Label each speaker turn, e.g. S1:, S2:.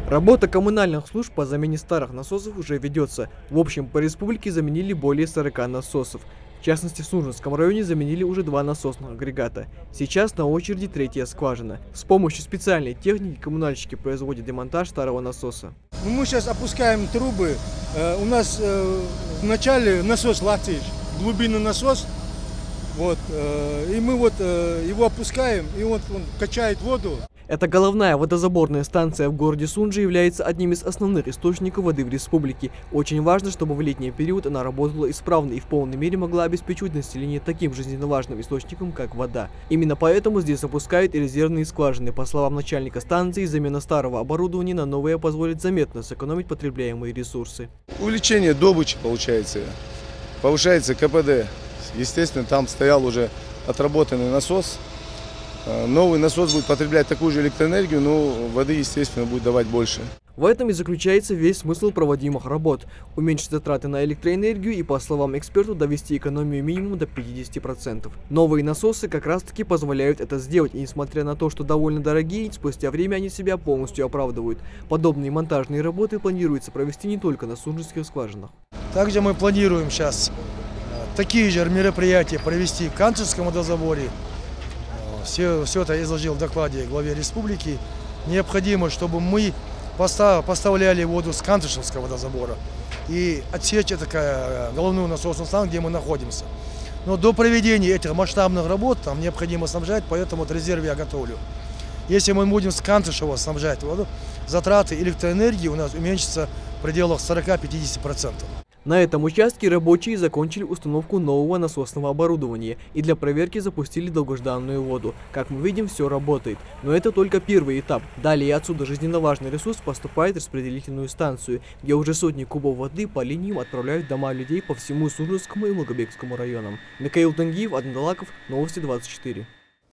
S1: Работа коммунальных служб по замене старых насосов уже ведется. В общем, по республике заменили более 40 насосов. В частности, в Сунжинском районе заменили уже 2 насосных агрегата. Сейчас на очереди 3-я скважина. С помощью специальной техники коммунальщики производят демонтаж старого насоса.
S2: Мы сейчас опускаем трубы. У нас вначале насос латыш, глубинный насос. И мы его опускаем, и он качает воду.
S1: Эта головная водозаборная станция в городе Сунжи является одним из основных источников воды в республике. Очень важно, чтобы в летний период она работала исправно и в полной мере могла обеспечивать население таким жизненно важным источником, как вода. Именно поэтому здесь запускают и резервные скважины. По словам начальника станции, замена старого оборудования на новое позволит заметно сэкономить потребляемые ресурсы.
S3: Увеличение добычи получается, повышается КПД. Естественно, там стоял уже отработанный насос. Новый насос будет потреблять такую же электроэнергию, но воды, естественно, будет давать больше.
S1: В этом и заключается весь смысл проводимых работ. Уменьшить затраты на электроэнергию и, по словам экспертов, довести экономию минимум до 50%. Новые насосы как раз-таки позволяют это сделать, и несмотря на то, что довольно дорогие, спустя время они себя полностью оправдывают. Подобные монтажные работы планируется провести не только на сунжинских скважинах.
S4: Также мы планируем сейчас такие же мероприятия провести в Кантышском водозаборе. Все это изложил в докладе главе республики. Необходимо, чтобы мы поставляли воду с Кантышевского водозабора и отсечь головную насосную станцию, где мы находимся. Но до проведения этих масштабных работ нам необходимо снабжать, поэтому в резерве я готовлю. Если мы будем с Кантышева снабжать воду, затраты электроэнергии у нас уменьшатся в пределах 40-50%.
S1: На этом участке рабочие закончили установку нового насосного оборудования и для проверки запустили долгожданную воду. Как мы видим, все работает. Но это только первый этап. Далее отсюда жизненно важный ресурс поступает в распределительную станцию, где уже сотни кубов воды по линиям отправляют в дома людей по всему Сунжинскому и Мылгобекскому районам. Михаил Тангиев, Адам Далаков, Новости 24.